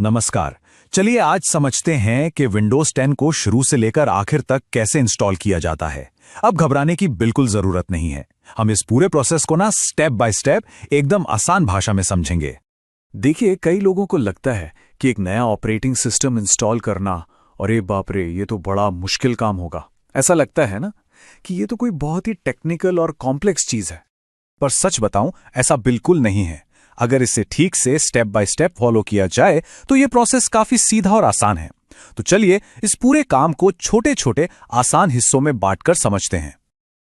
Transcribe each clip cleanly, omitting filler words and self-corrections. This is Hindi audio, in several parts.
नमस्कार। चलिए आज समझते हैं कि विंडोज 10 को शुरू से लेकर आखिर तक कैसे इंस्टॉल किया जाता है। अब घबराने की बिल्कुल जरूरत नहीं है। हम इस पूरे प्रोसेस को ना स्टेप बाय स्टेप एकदम आसान भाषा में समझेंगे। देखिए, कई लोगों को लगता है कि एक नया ऑपरेटिंग सिस्टम इंस्टॉल करना, अरे बाप रे, ये तो बड़ा मुश्किल काम होगा। ऐसा लगता है ना कि ये तो कोई बहुत ही टेक्निकल और कॉम्प्लेक्स चीज है। पर सच बताऊं, ऐसा बिल्कुल नहीं है। अगर इसे ठीक से स्टेप बाय स्टेप फॉलो किया जाए तो ये प्रोसेस काफी सीधा और आसान है। तो चलिए इस पूरे काम को छोटे छोटे आसान हिस्सों में बांटकर समझते हैं।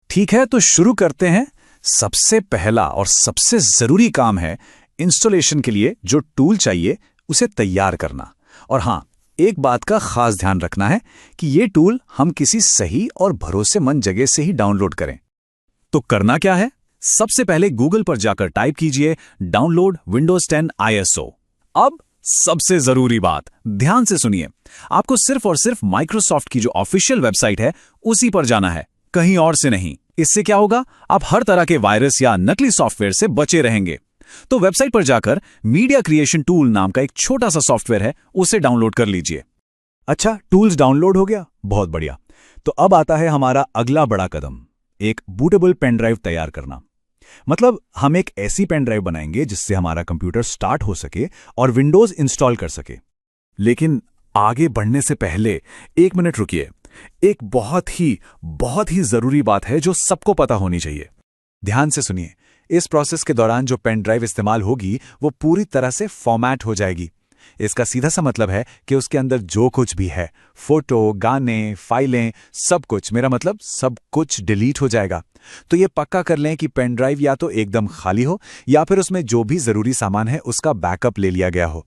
ठीक है, तो शुरू करते हैं। सबसे पहला और सबसे जरूरी काम है इंस्टॉलेशन के लिए जो टूल चाहिए उसे तैयार करना। और हां, एक बात का खास ध्यान रखना है कि ये टूल हम किसी सही और भरोसेमंद जगह से ही डाउनलोड करें। तो करना क्या है? सबसे पहले गूगल पर जाकर टाइप कीजिए डाउनलोड विंडोज 10 ISO। अब सबसे जरूरी बात, ध्यान से सुनिए। आपको सिर्फ और सिर्फ माइक्रोसॉफ्ट की जो ऑफिशियल वेबसाइट है उसी पर जाना है, कहीं और से नहीं। इससे क्या होगा, आप हर तरह के वायरस या नकली सॉफ्टवेयर से बचे रहेंगे। तो वेबसाइट पर जाकर मीडिया क्रिएशन टूल नाम का एक छोटा सा सॉफ्टवेयर है, उसे डाउनलोड कर लीजिए। अच्छा, टूल्स डाउनलोड हो गया, बहुत बढ़िया। तो अब आता है हमारा अगला बड़ा कदम, एक बूटेबल पेन ड्राइव तैयार करना। मतलब हम एक ऐसी पेन ड्राइव बनाएंगे जिससे हमारा कंप्यूटर स्टार्ट हो सके और विंडोज इंस्टॉल कर सके। लेकिन आगे बढ़ने से पहले 1 मिनट रुकिए। एक बहुत ही जरूरी बात है जो सबको पता होनी चाहिए। ध्यान से सुनिए। इस प्रोसेस के दौरान जो पेन ड्राइव इस्तेमाल होगी वो पूरी तरह से फॉर्मेट हो जाएगी। इसका सीधा सा मतलब है कि उसके अंदर जो कुछ भी है, फोटो, गाने, फाइलें, सब कुछ, मेरा मतलब सब कुछ डिलीट हो जाएगा। तो ये पक्का कर लें कि पेन ड्राइव या तो एकदम खाली हो या फिर उसमें जो भी जरूरी सामान है उसका बैकअप ले लिया गया हो।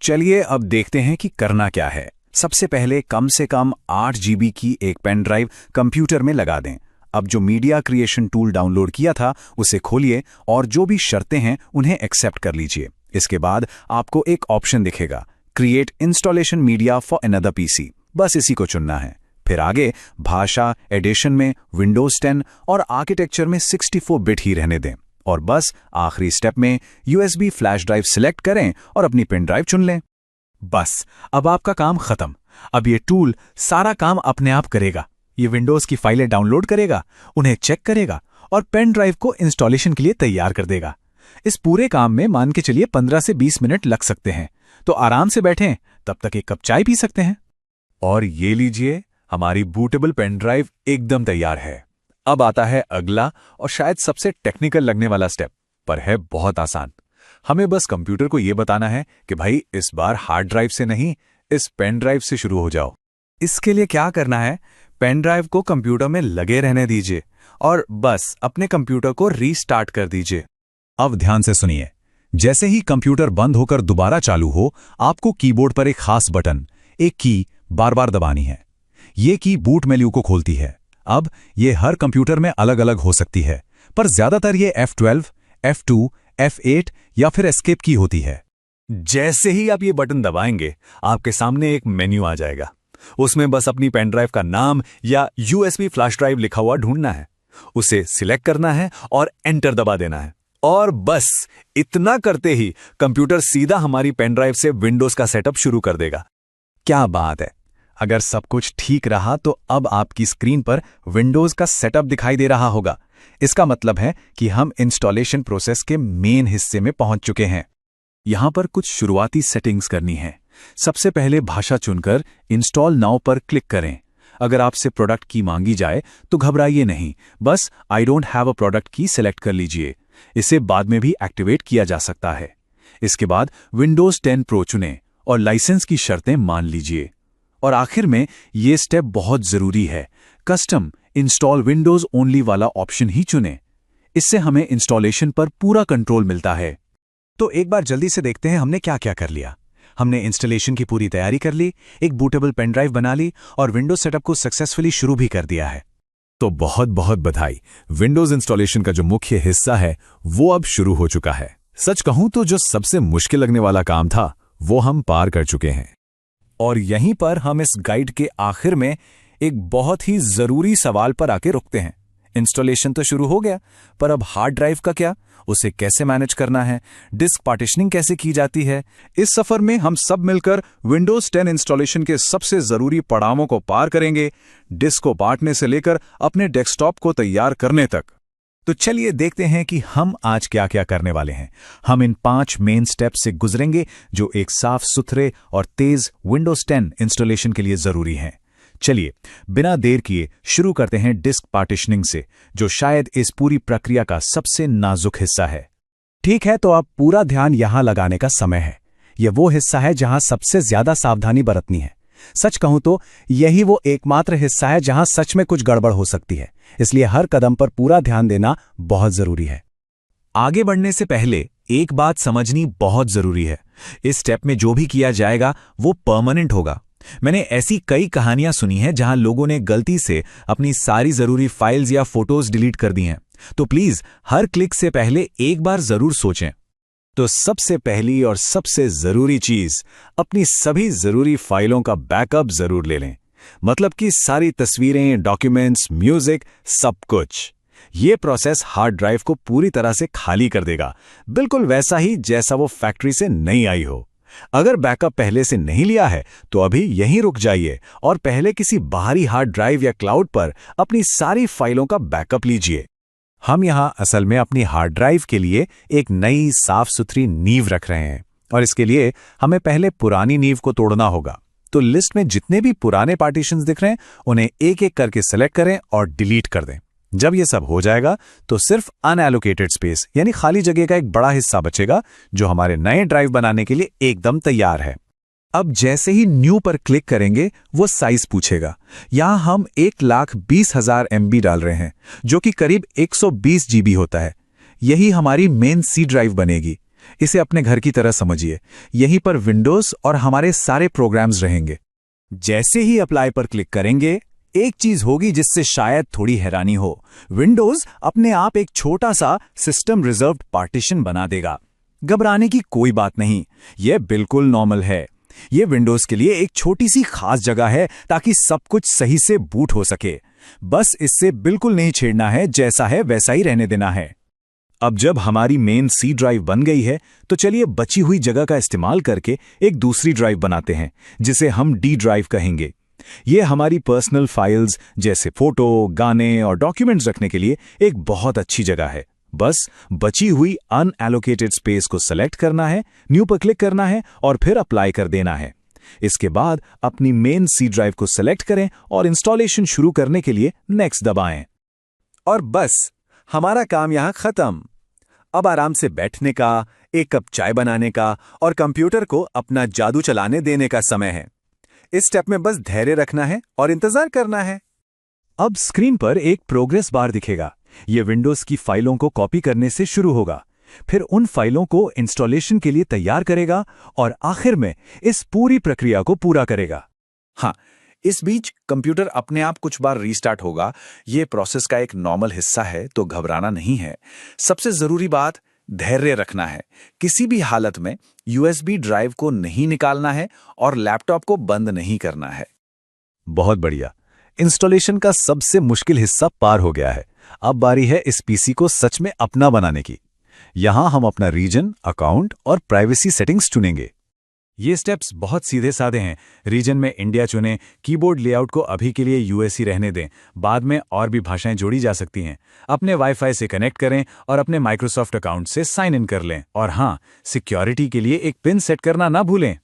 चलिए अब देखते हैं कि करना क्या है। सबसे पहले कम से कम 8 GB की एक पेन ड्राइव कंप्यूटर में लगा दें। अब जो मीडिया क्रिएशन टूल डाउनलोड किया था उसे खोलिए और जो भी शर्तें हैं उन्हें एक्सेप्ट कर लीजिए। इसके बाद आपको एक ऑप्शन दिखेगा, create installation media for another PC। बस इसी को चुनना है। फिर आगे भाषा, एडिशन में विंडोज 10 और आर्किटेक्चर में 64 बिट ही रहने दें। और बस आखिरी स्टेप में USB फ्लैश ड्राइव सिलेक्ट करें और अपनी पेन ड्राइव चुन लें। बस अब आपका काम खत्म। अब ये टूल सारा काम अपने आप करेगा। ये विंडोज की फाइलें डाउनलोड करेगा, उन्हें चेक करेगा और पेन ड्राइव को इंस्टॉलेशन के लिए तैयार कर देगा। इस पूरे काम में मान के चलिए 15 से 20 मिनट लग सकते हैं। तो आराम से बैठें, तब तक एक कप चाय पी सकते हैं। और ये लीजिए, हमारी बूटेबल पेन ड्राइव एकदम तैयार है। अब आता है अगला और शायद सबसे टेक्निकल लगने वाला स्टेप, पर है बहुत आसान। हमें बस कंप्यूटर को यह बताना है कि भाई इस बार हार्ड ड्राइव से नहीं, इस पेन ड्राइव से शुरू हो जाओ। इसके लिए क्या करना है, पेन ड्राइव को कंप्यूटर में लगे रहने दीजिए और बस अपने कंप्यूटर को रीस्टार्ट कर दीजिए। अब ध्यान से सुनिए। जैसे ही कंप्यूटर बंद होकर दोबारा चालू हो, आपको कीबोर्ड पर एक खास बटन, एक की बार बार दबानी है। ये की बूट मेन्यू को खोलती है। अब ये हर कंप्यूटर में अलग अलग हो सकती है, पर ज्यादातर ये F12, F2, F8 या फिर एस्केप की होती है। जैसे ही आप ये बटन दबाएंगे, आपके सामने एक मेन्यू आ जाएगा। उसमें बस अपनी पेन ड्राइव का नाम या USB फ्लैश ड्राइव लिखा हुआ ढूंढना है, उसे सिलेक्ट करना है और एंटर दबा देना है। और बस इतना करते ही कंप्यूटर सीधा हमारी पेन ड्राइव से विंडोज का सेटअप शुरू कर देगा। क्या बात है! अगर सब कुछ ठीक रहा तो अब आपकी स्क्रीन पर विंडोज का सेटअप दिखाई दे रहा होगा। इसका मतलब है कि हम इंस्टॉलेशन प्रोसेस के मेन हिस्से में पहुंच चुके हैं। यहां पर कुछ शुरुआती सेटिंग्स करनी है। सबसे पहले भाषा चुनकर इंस्टॉल नाउ पर क्लिक करें। अगर आपसे प्रोडक्ट की मांगी जाए तो घबराइए नहीं, बस I don't have a product की सिलेक्ट कर लीजिए। इसे बाद में भी एक्टिवेट किया जा सकता है। इसके बाद विंडोज 10 प्रो चुनें और लाइसेंस की शर्तें मान लीजिए। और आखिर में ये स्टेप बहुत जरूरी है, कस्टम इंस्टॉल विंडोज ओनली वाला ऑप्शन ही चुनें। इससे हमें इंस्टॉलेशन पर पूरा कंट्रोल मिलता है। तो एक बार जल्दी से देखते हैं हमने क्या क्या कर लिया। हमने इंस्टॉलेशन की पूरी तैयारी कर ली, एक बूटेबल पेन ड्राइव बना ली और विंडोज सेटअप को सक्सेसफुली शुरू भी कर दिया है। तो बहुत बहुत बधाई, विंडोज इंस्टॉलेशन का जो मुख्य हिस्सा है वो अब शुरू हो चुका है। सच कहूं तो जो सबसे मुश्किल लगने वाला काम था वो हम पार कर चुके हैं। और यहीं पर हम इस गाइड के आखिर में एक बहुत ही जरूरी सवाल पर आके रुकते हैं। इंस्टॉलेशन तो शुरू हो गया, पर अब हार्ड ड्राइव का क्या उसे कैसे मैनेज करना है, डिस्क पार्टीशनिंग कैसे की जाती है। इस सफर में हम सब मिलकर विंडोज 10 इंस्टॉलेशन के सबसे जरूरी पड़ावों को पार करेंगे, डिस्क को बांटने से लेकर अपने डेस्कटॉप को तैयार करने तक। तो चलिए देखते हैं कि हम आज क्या क्या करने वाले हैं। हम इन 5 मेन स्टेप से गुजरेंगे जो एक साफ सुथरे और तेज विंडोज 10 इंस्टॉलेशन के लिए जरूरी हैं। चलिए बिना देर किए शुरू करते हैं डिस्क पार्टीशनिंग से, जो शायद इस पूरी प्रक्रिया का सबसे नाजुक हिस्सा है। ठीक है, तो अब पूरा ध्यान यहां लगाने का समय है। यह वो हिस्सा है जहां सबसे ज्यादा सावधानी बरतनी है। सच कहूं तो यही वो एकमात्र हिस्सा है जहां सच में कुछ गड़बड़ हो सकती है, इसलिए हर कदम पर पूरा ध्यान देना बहुत जरूरी है। आगे बढ़ने से पहले एक बात समझनी बहुत जरूरी है। इस स्टेप में जो भी किया जाएगा वो परमानेंट होगा। मैंने ऐसी कई कहानियां सुनी हैं जहां लोगों ने गलती से अपनी सारी जरूरी फाइल्स या फोटोज डिलीट कर दी हैं। तो प्लीज हर क्लिक से पहले एक बार जरूर सोचें। तो सबसे पहली और सबसे जरूरी चीज, अपनी सभी जरूरी फाइलों का बैकअप जरूर ले लें। मतलब कि सारी तस्वीरें, डॉक्यूमेंट्स, म्यूजिक, सब कुछ। ये प्रोसेस हार्ड ड्राइव को पूरी तरह से खाली कर देगा, बिल्कुल वैसा ही जैसा वो फैक्ट्री से नहीं आई हो। अगर बैकअप पहले से नहीं लिया है तो अभी यहीं रुक जाइए और पहले किसी बाहरी हार्ड ड्राइव या क्लाउड पर अपनी सारी फाइलों का बैकअप लीजिए। हम यहां असल में अपनी हार्ड ड्राइव के लिए एक नई साफ सुथरी नींव रख रहे हैं, और इसके लिए हमें पहले पुरानी नींव को तोड़ना होगा। तो लिस्ट में जितने भी पुराने पार्टीशंस दिख रहे हैं उन्हें एक एक करके सेलेक्ट करें और डिलीट कर दें। जब ये सब हो जाएगा तो सिर्फ अनएलोकेटेड स्पेस यानी खाली जगह का एक बड़ा हिस्सा बचेगा जो हमारे नए ड्राइव बनाने के लिए एकदम तैयार है। अब जैसे ही न्यू पर क्लिक करेंगे वो साइज पूछेगा। यहां हम 1,20,000 MB डाल रहे हैं, जो कि करीब 120 GB होता है। यही हमारी मेन सी ड्राइव बनेगी। इसे अपने घर की तरह समझिए। यहीं पर विंडोज और हमारे सारे प्रोग्राम्स रहेंगे। जैसे ही अप्लाई पर क्लिक करेंगे एक चीज होगी जिससे शायद थोड़ी हैरानी हो। विंडोज अपने आप एक छोटा सा सिस्टम रिजर्व्ड पार्टीशन बना देगा। घबराने की कोई बात नहीं, यह बिल्कुल नॉर्मल है। यह विंडोज के लिए एक छोटी सी खास जगह है ताकि सब कुछ सही से बूट हो सके। बस इससे बिल्कुल नहीं छेड़ना है, जैसा है वैसा ही रहने देना है। अब जब हमारी मेन सी ड्राइव बन गई है तो चलिए बची हुई जगह का इस्तेमाल करके एक दूसरी ड्राइव बनाते हैं जिसे हम डी ड्राइव कहेंगे। यह हमारी पर्सनल फाइल्स जैसे फोटो, गाने और डॉक्यूमेंट्स रखने के लिए एक बहुत अच्छी जगह है। बस बची हुई अनएलोकेटेड स्पेस को सेलेक्ट करना है, न्यू पर क्लिक करना है और फिर अप्लाई कर देना है। इसके बाद अपनी मेन सी ड्राइव को सेलेक्ट करें और इंस्टॉलेशन शुरू करने के लिए नेक्स्ट दबाएं। और बस हमारा काम यहां खत्म। अब आराम से बैठने का, एक कप चाय बनाने का और कंप्यूटर को अपना जादू चलाने देने का समय है। इस स्टेप में बस धैर्य रखना है और इंतजार करना है। अब स्क्रीन पर एक प्रोग्रेस बार दिखेगा। यह विंडोज की फाइलों को कॉपी करने से शुरू होगा, फिर उन फाइलों को इंस्टॉलेशन के लिए तैयार करेगा और आखिर में इस पूरी प्रक्रिया को पूरा करेगा। हाँ, इस बीच कंप्यूटर अपने आप कुछ बार रीस्टार्ट होगा। यह प्रोसेस का एक नॉर्मल हिस्सा है, तो घबराना नहीं है। सबसे जरूरी बात, धैर्य रखना है। किसी भी हालत में USB ड्राइव को नहीं निकालना है और लैपटॉप को बंद नहीं करना है। बहुत बढ़िया, इंस्टॉलेशन का सबसे मुश्किल हिस्सा पार हो गया है। अब बारी है इस पीसी को सच में अपना बनाने की। यहां हम अपना रीजन, अकाउंट और प्राइवेसी सेटिंग्स चुनेंगे। ये स्टेप्स बहुत सीधे साधे हैं। रीजन में इंडिया चुनें, कीबोर्ड लेआउट को अभी के लिए यूएस ही रहने दें, बाद में और भी भाषाएं जोड़ी जा सकती हैं। अपने वाईफाई से कनेक्ट करें और अपने माइक्रोसॉफ्ट अकाउंट से साइन इन कर लें। और हाँ, सिक्योरिटी के लिए एक पिन सेट करना ना भूलें।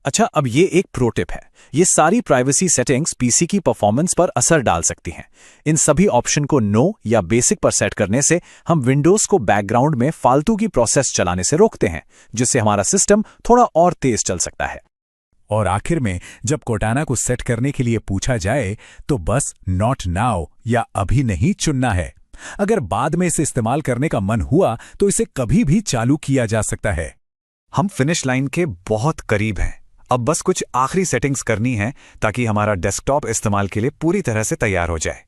अच्छा, अब ये एक प्रो टिप है। ये सारी प्राइवेसी सेटिंग्स पीसी की परफॉर्मेंस पर असर डाल सकती हैं। इन सभी ऑप्शन को नो या बेसिक पर सेट करने से हम विंडोज को बैकग्राउंड में फालतू की प्रोसेस चलाने से रोकते हैं, जिससे हमारा सिस्टम थोड़ा और तेज चल सकता है। और आखिर में जब कोर्टाना को सेट करने के लिए पूछा जाए तो बस नॉट नाउ या अभी नहीं चुनना है। अगर बाद में इसे इस्तेमाल करने का मन हुआ तो इसे कभी भी चालू किया जा सकता है। हम फिनिश लाइन के बहुत करीब हैं। अब बस कुछ आखिरी सेटिंग्स करनी है ताकि हमारा डेस्कटॉप इस्तेमाल के लिए पूरी तरह से तैयार हो जाए।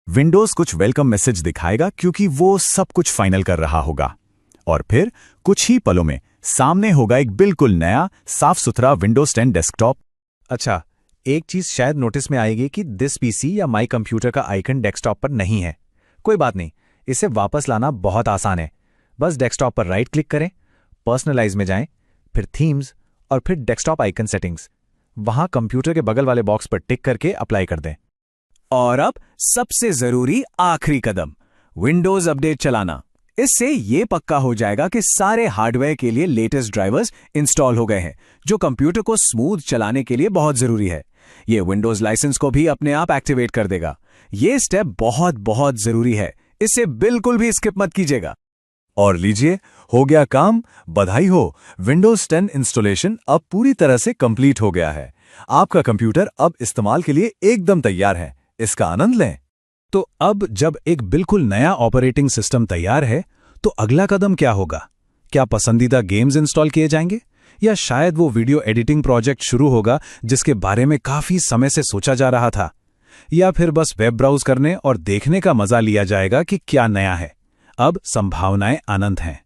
विंडोज कुछ वेलकम मैसेज दिखाएगा क्योंकि वो सब कुछ फाइनल कर रहा होगा, और फिर कुछ ही पलों में सामने होगा एक बिल्कुल नया साफ सुथरा विंडोज 10 डेस्कटॉप। अच्छा, एक चीज शायद नोटिस में आएगी कि दिस पीसी या माई कंप्यूटर का आइकन डेस्कटॉप पर नहीं है। कोई बात नहीं, इसे वापस लाना बहुत आसान है। बस डेस्कटॉप पर राइट क्लिक करें, पर्सनलाइज में जाएं, फिर थीम्स और फिर डेस्कटॉप आइकन सेटिंग्स। वहां कंप्यूटर के बगल वाले बॉक्स पर टिक करके अप्लाई कर दें। और अब सबसे जरूरी आखिरी कदम, विंडोज अपडेट चलाना। इससे ये पक्का हो जाएगा कि सारे हार्डवेयर के लिए लेटेस्ट ड्राइवर्स इंस्टॉल हो गए हैं, जो कंप्यूटर को स्मूथ चलाने के लिए बहुत जरूरी है। ये विंडोज लाइसेंस को भी अपने आप एक्टिवेट कर देगा। ये स्टेप बहुत बहुत जरूरी है, इसे बिल्कुल भी स्किप मत कीजिएगा। और लीजिए, हो गया काम, बधाई हो, विंडोज 10 इंस्टॉलेशन अब पूरी तरह से कंप्लीट हो गया है। आपका कंप्यूटर अब इस्तेमाल के लिए एकदम तैयार है। इसका आनंद लें। तो अब जब एक बिल्कुल नया ऑपरेटिंग सिस्टम तैयार है, तो अगला कदम क्या होगा? क्या पसंदीदा गेम्स इंस्टॉल किए जाएंगे, या शायद वो वीडियो एडिटिंग प्रोजेक्ट शुरू होगा जिसके बारे में काफी समय से सोचा जा रहा था? या फिर बस वेब ब्राउज करने और देखने का मजा लिया जाएगा कि क्या नया है? अब संभावनाएं अनंत हैं।